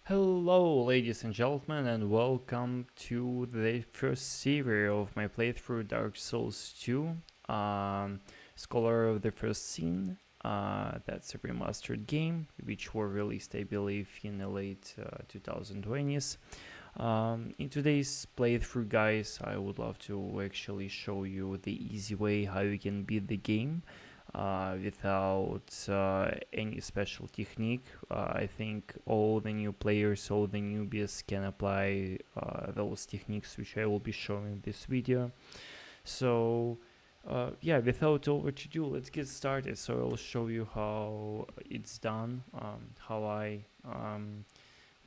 Hello ladies and gentlemen, and welcome to the first series of my playthrough Dark Souls 2, Scholar of the First Scene. That's a remastered game which were released, I believe, in the late 2020s. In today's playthrough, guys, I would love to actually show you the easy way how you can beat the game without any special technique. I think all the new players, all the newbies can apply those techniques which I will be showing in this video. So yeah, without over to do, let's get started. So I'll show you how it's done, how I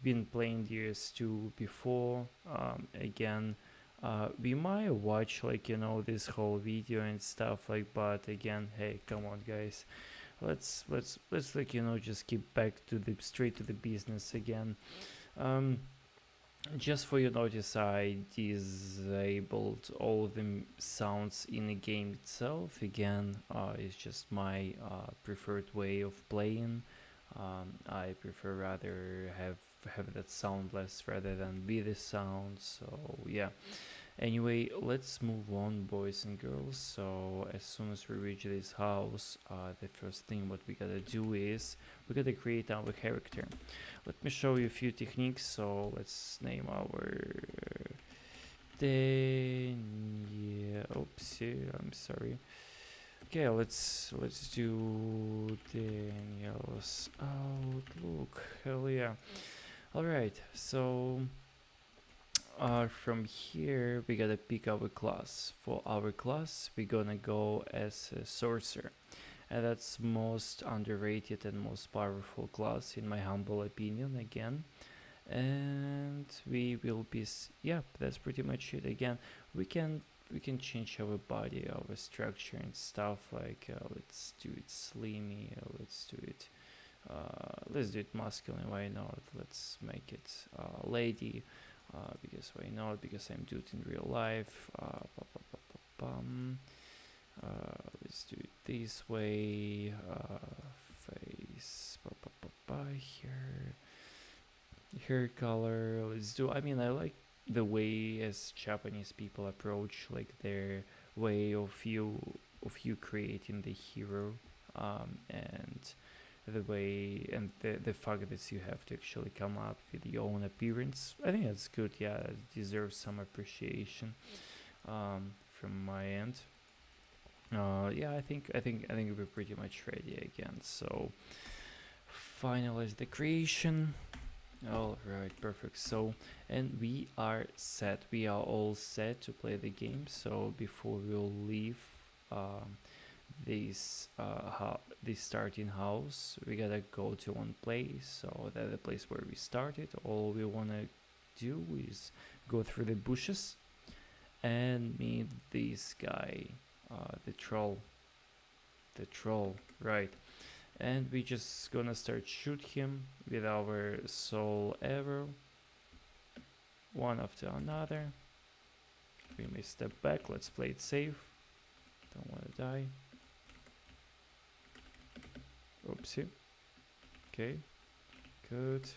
been playing DS2 before. Again, we might watch this whole video and stuff but again, hey, come on guys, let's just keep back to the straight to the business again. Just for your notice, I disabled all the sounds in the game itself. Again, it's just my preferred way of playing. I prefer rather have that sound less rather than be the sound. So yeah, anyway, let's move on, boys and girls. So as soon as we reach this house, the first thing what we gotta do is we gotta create our character. Let me show you a few techniques. So let's name our oopsie, I'm sorry. Okay, let's do Daniel's Outlook. Hell yeah. Alright, so from here we gotta pick our class. For our class we're gonna go as a sorcerer, and that's most underrated and most powerful class in my humble opinion again. And we will be yeah, that's pretty much it. Again, we can change our body, our structure and stuff, let's do it slimy, let's do it masculine, why not? Let's make it lady, because why not, because I'm doing it in real life. Let's do it this way, face, hair color, let's do, I mean, I like the way as Japanese people approach their way of you creating the hero, and the way and the fact that you have to actually come up with your own appearance. I think that's good. Yeah, it deserves some appreciation from my end. Yeah, I think we're pretty much ready again. So finalize the creation. All right, perfect. So, and we are set. We are all set to play the game. So before we'll leave this starting house, we gotta go to one place. So that's the place where we started. All we wanna do is go through the bushes and meet this guy, the troll, right? And we just gonna start shoot him with our soul arrow, one after another. We may step back, let's play it safe, don't want to die. Oopsie. Okay, good,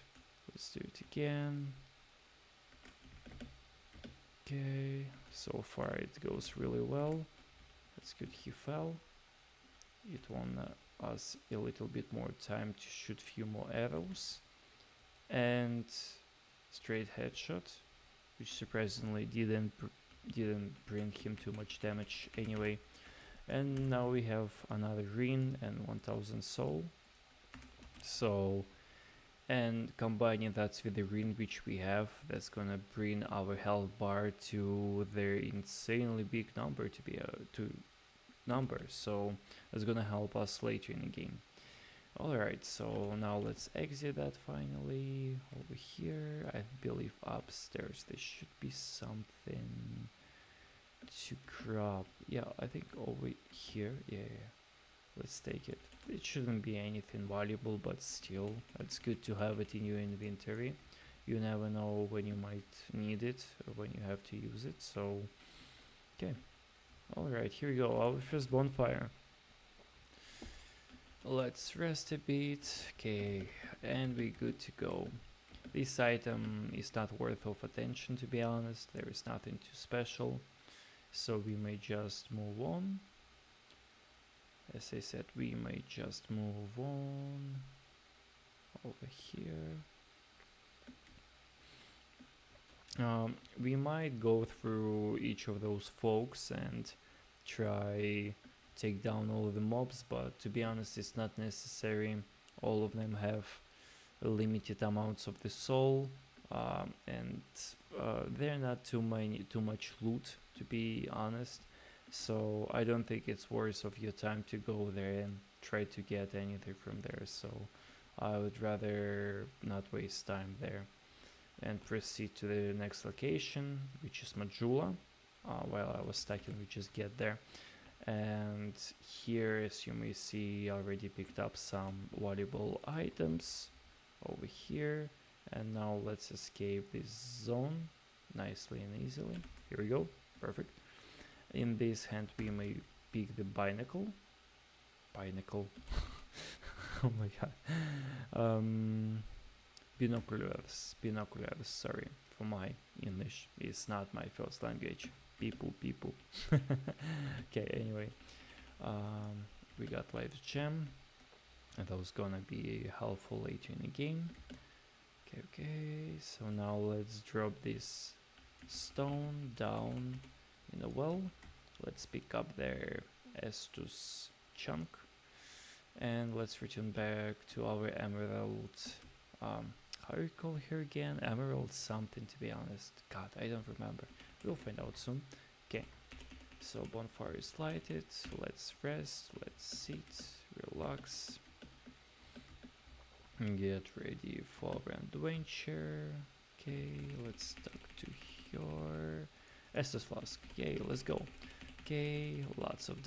let's do it again. Okay, so far it goes really well. That's good, he fell. It won us a little bit more time to shoot few more arrows, and straight headshot, which surprisingly didn't bring him too much damage anyway. And now we have another ring and 1000 soul. So, and combining that with the ring which we have, that's gonna bring our health bar to their insanely big number to be so that's gonna help us later in the game. Alright, so now let's exit that finally. Over here, I believe upstairs there should be something to grab. Yeah, I think over here, yeah. Let's take it. It shouldn't be anything valuable, but still, it's good to have it in your inventory. You never know when you might need it or when you have to use it, so okay. Alright, here we go, our first bonfire. Let's rest a bit. Okay, and we're good to go. This item is not worth of attention, to be honest. There is nothing too special, so we may just move on. As I said, we may just move on over here. We might go through each of those folks and try take down all of the mobs, but to be honest, it's not necessary. All of them have limited amounts of the soul, and they're not too much loot, to be honest. So I don't think it's worth of your time to go there and try to get anything from there. So I would rather not waste time there and proceed to the next location, which is Majula. While I was stacking, we just get there. And here, as you may see, I already picked up some valuable items over here. And now let's escape this zone nicely and easily. Here we go. Perfect. In this hand, we may pick the binacle. Oh my god. Binoculars. Sorry for my English. It's not my first language. People. Okay, anyway. We got life gem. And that was gonna be helpful later in the game. Okay. So now let's drop this stone down in a well. Let's pick up their Estus chunk. And let's return back to our emerald. How do you call her again? Emerald something, to be honest. God, I don't remember. We'll find out soon. Okay. So bonfire is lighted. Let's rest. Let's sit. Relax. Get ready for adventure. Okay, let's talk to your Estus flask. Okay, let's go. Okay, lots of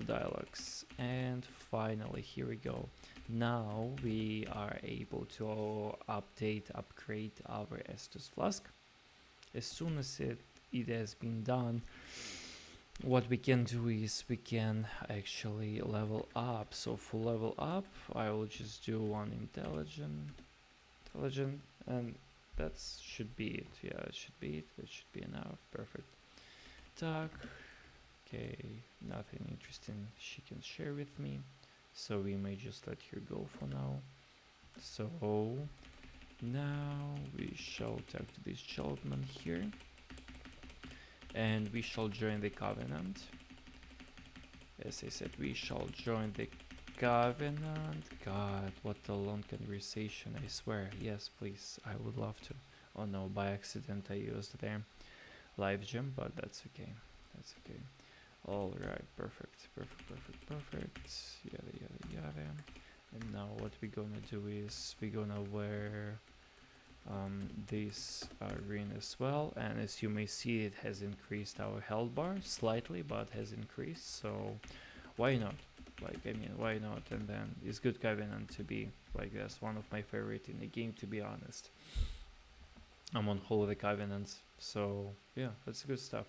dialogues, and finally here we go. Now we are able to upgrade our Estus flask. As soon as it has been done, what we can do is we can actually level up. So for level up, I will just do one intelligent, and that should be it. Yeah, it should be it. That should be enough. Perfect. Talk. Okay, nothing interesting she can share with me, so we may just let her go for now. So now we shall talk to this gentleman here, and we shall join the covenant. As I said, we shall join the covenant. God, what a long conversation, I swear. Yes, please, I would love to. Oh no, by accident I used their live gem, but that's okay. Alright, perfect. Yada. And now what we're gonna do is we're gonna wear this ring as well, and as you may see, it has increased our health bar slightly, but has increased, so why not? Why not? And then it's good covenant to be like this. One of my favorite in the game, to be honest. I'm on all of the covenants, so yeah, that's good stuff.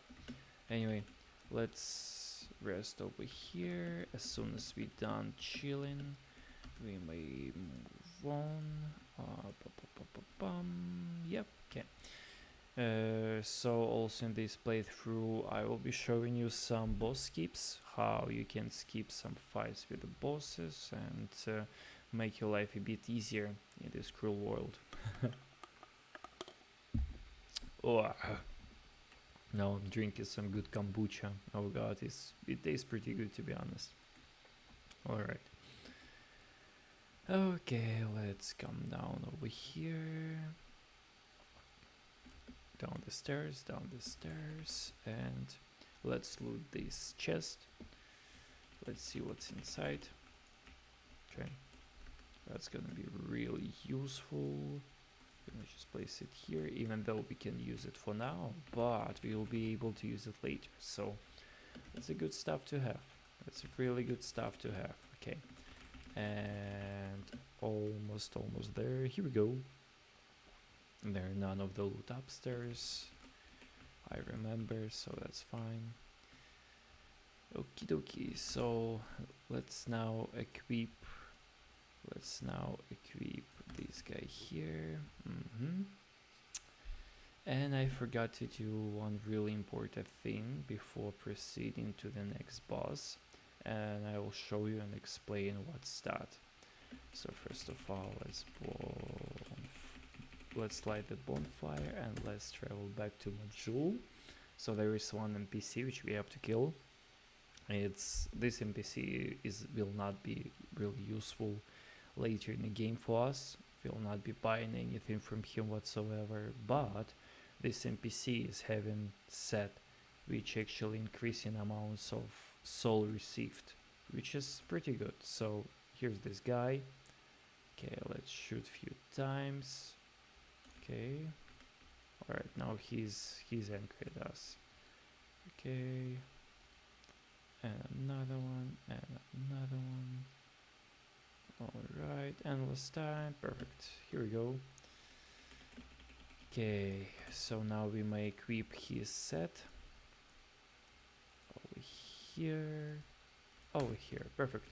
Anyway, let's rest over here. As soon as we're done chilling, we may move on. Yep, okay. So also in this playthrough, I will be showing you some boss skips, how you can skip some fights with the bosses and make your life a bit easier in this cruel world. Oh. Now I'm drinking some good kombucha. Oh god, it tastes pretty good, to be honest. Alright. Okay, let's come down over here. Down the stairs, and let's loot this chest. Let's see what's inside. Okay, that's gonna be really useful. Gonna just place it here, even though we can use it for now, but we will be able to use it later, so that's a good stuff to have. That's really good stuff to have. Okay, and almost there. Here we go. There are none of the loot upstairs, I remember, so that's fine. Okie dokie, so let's now equip Let's now equip this guy here. And I forgot to do one really important thing before proceeding to the next boss, and I will show you and explain what's that. So first of all, let's light the bonfire and let's travel back to Module. So there is one NPC which we have to kill. This NPC will not be really useful later in the game for us. We'll not be buying anything from him whatsoever, but this NPC is having set which actually increasing amounts of soul received, which is pretty good. So here's this guy. Okay, let's shoot a few times. Okay, all right, now he's angry at us. Okay, and another one, and another one. All right, endless time, perfect. Here we go. Okay, so now we may equip his set over here, perfect.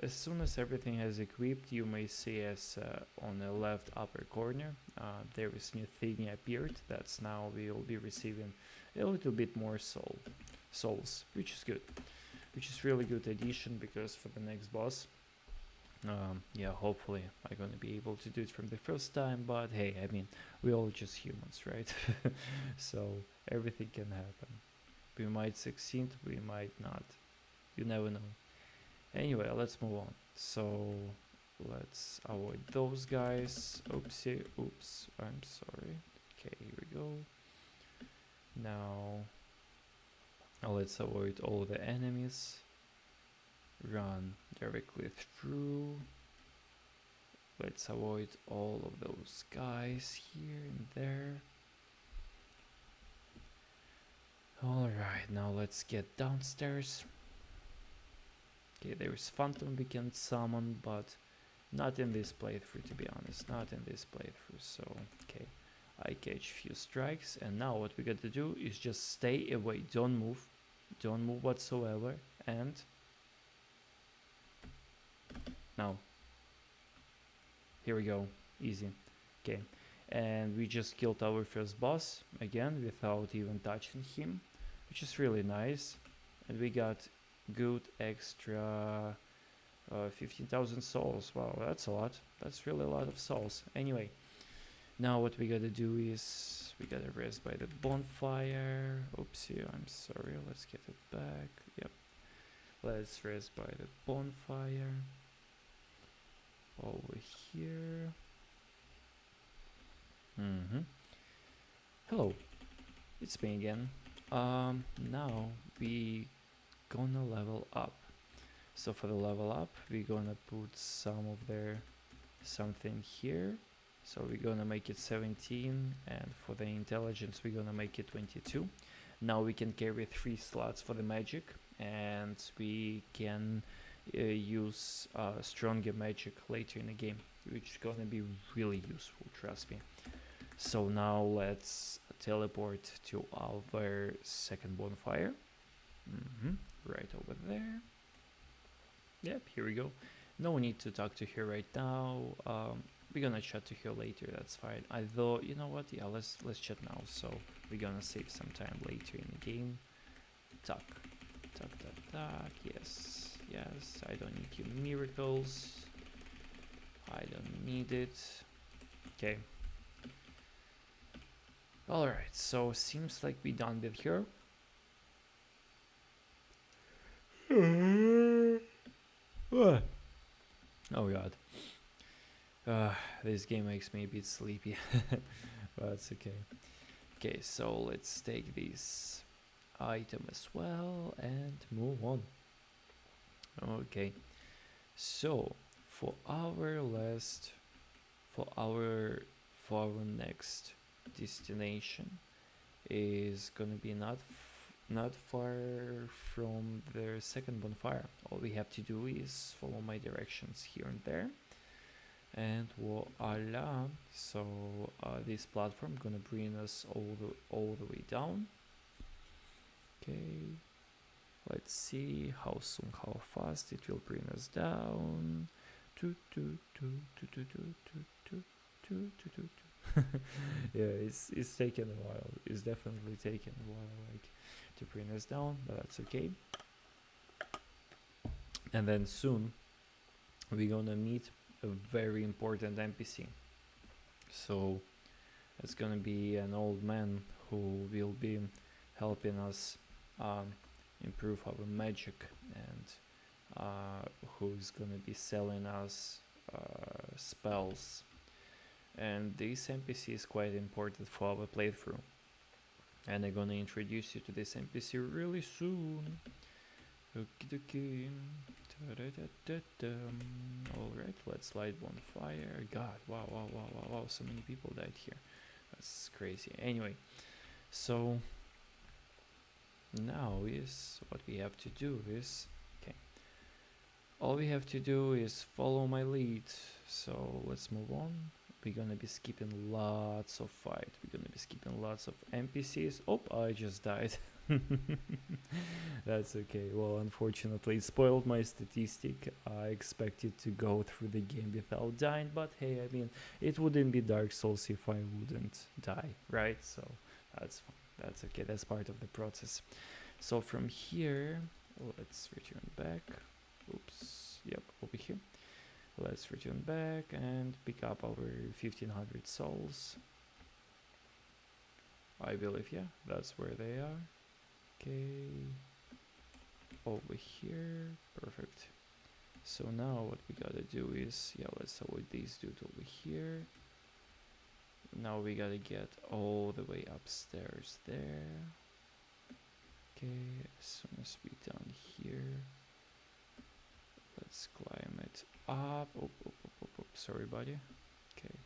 As soon as everything has equipped, you may see as on the left upper corner there is new thingy appeared. That's now we will be receiving a little bit more souls, which is good, which is really good addition, because for the next boss, yeah, hopefully I'm gonna be able to do it from the first time, but hey, I mean, we're all just humans, right? So everything can happen. We might succeed, we might not, you never know. Anyway, let's move on. So let's avoid those guys. Oopsie, oops, I'm sorry. Okay, here we go. Now let's avoid all the enemies. Run directly through. Let's avoid all of those guys here and there. Alright, now let's get downstairs. Okay, there is Phantom we can summon, but not in this playthrough, to be honest. Not in this playthrough. So, okay, I catch few strikes, and now what we got to do is just stay away. Don't move whatsoever. And now, here we go, easy. Okay, and we just killed our first boss again without even touching him, which is really nice. And we got good extra 15,000 souls. Wow, that's a lot. That's really a lot of souls. Anyway, now what we gotta do is we gotta rest by the bonfire. Oopsie, I'm sorry. Let's get it back. Yep. Let's rest by the bonfire. Over here. Hello, it's me again. Now we gonna level up. So for the level up, we're gonna put something here. So we're gonna make it 17, and for the intelligence we're gonna make it 22. Now we can carry 3 slots for the magic, and we can use stronger magic later in the game, which is gonna be really useful, trust me. So now let's teleport to our second bonfire. Right over there. Yep, here we go. No need to talk to her right now. We're gonna chat to her later, that's fine. Although, you know what, yeah, let's chat now. So we're gonna save some time later in the game. Talk, yes, I don't need your miracles. I don't need it. Okay. Alright, so seems like we're done with her. Oh god. This game makes me a bit sleepy. But it's okay. Okay, so let's take this item as well and move on. Okay, so for our next destination is gonna be not far from the second bonfire. All we have to do is follow my directions here and there, and voila. So this platform gonna bring us all the way down. Okay, let's see how soon, how fast it will bring us down. Yeah, it's taken a while. It's definitely taken a while, like, to bring us down, but that's okay. And then soon we're gonna meet a very important NPC. So it's gonna be an old man who will be helping us improve our magic, and who's gonna be selling us spells. And this NPC is quite important for our playthrough, and I'm gonna introduce you to this NPC really soon. Okie dokie. Alright, let's light bonfire. God, wow, so many people died here. That's crazy. Anyway, so now is what we have to do is, okay, all we have to do is follow my lead. So let's move on. We're gonna be skipping lots of fight. We're gonna be skipping lots of NPCs. Oh, I just died. That's okay. Well, unfortunately, it spoiled my statistic. I expected to go through the game without dying, but hey, I mean, it wouldn't be Dark Souls if I wouldn't die, right? So that's fine. That's okay. That's part of the process. So from here, let's return back. Oops. Yep, over here. Let's return back and pick up our 1500 souls. I believe, yeah, that's where they are. Okay, over here, perfect. So now what we gotta do is, yeah, let's avoid these dudes over here. Now we gotta get all the way upstairs there. Okay, as soon as we done here, let's climb it up. Oh, sorry, buddy. Okay.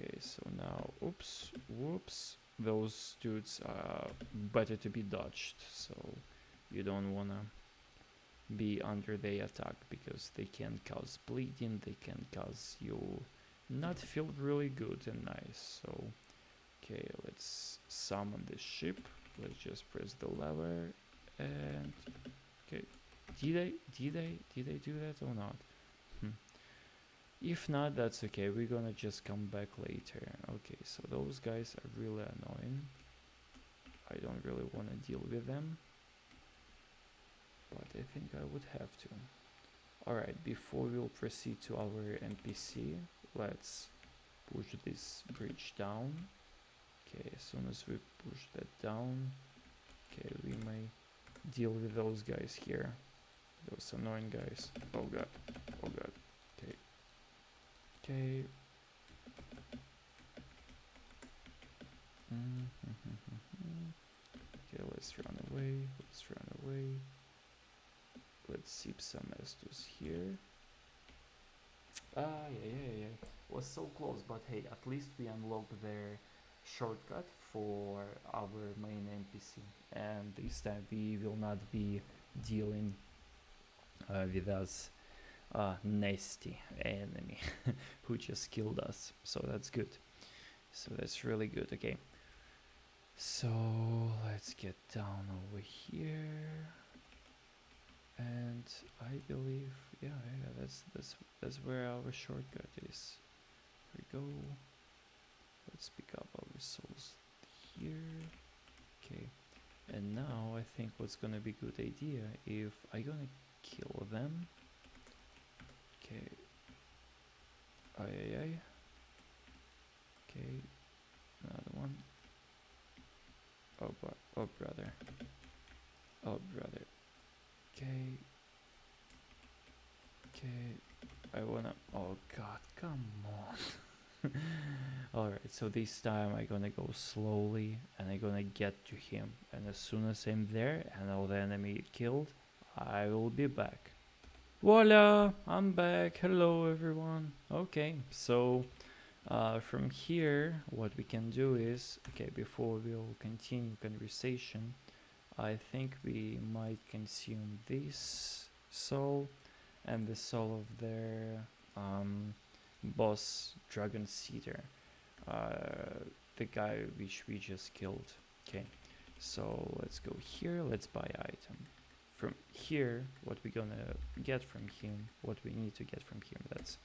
Okay, so now, oops, whoops. Those dudes are better to be dodged, so you don't wanna be under their attack, because they can cause bleeding, they can cause you not feel really good and nice. So, okay, let's summon the ship. Let's just press the lever, and okay, did I do that or not? If not, that's okay, we're gonna just come back later. Okay, so those guys are really annoying. I don't really want to deal with them, but I think I would have to. Alright, before we'll proceed to our NPC, let's push this bridge down. Okay, as soon as we push that down, okay, we may deal with those guys here. Those annoying guys. Oh god, oh god. Okay. Okay. Okay, let's run away. Let's sip some Estus here. Yeah. Was so close, but hey, at least we unlocked their shortcut for our main NPC. And this time we will not be dealing with us nasty enemy who just killed us. So that's good. So that's really good. Okay. So let's get down over here. And I believe, yeah, that's where our shortcut is. Here we go. Let's pick up our souls here. Okay. And now I think what's gonna be a good idea if I'm gonna kill them. Okay. Aye. Okay. Another one. Oh brother. Okay. I wanna. Oh god, come on. Alright, so this time I'm gonna go slowly and I'm gonna get to him. And as soon as I'm there and all the enemy killed, I will be back. Voila! I'm back. Hello everyone. Okay, so from here what we can do is, okay, before we'll continue conversation, I think we might consume this soul and the soul of their boss dragon seeder, the guy which we just killed. Okay, so let's go here, let's buy item. here, what we're gonna get from him, what we need to get from him, that's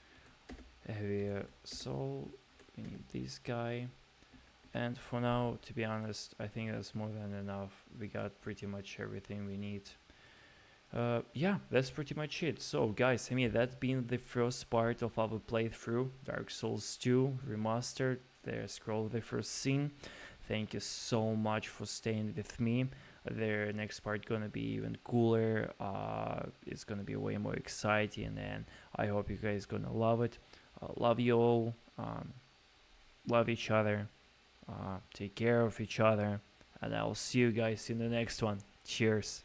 a heavier soul. We need this guy. And for now, to be honest, I think that's more than enough. We got pretty much everything we need. Yeah, that's pretty much it. So guys, I mean, that's been the first part of our playthrough, Dark Souls 2 Remastered. There's Scroll the First Scene. Thank you so much for staying with me. The next part gonna be even cooler. It's gonna be way more exciting, and I hope you guys gonna love it. Love you all. Love each other. Take care of each other, and I'll see you guys in the next one. Cheers.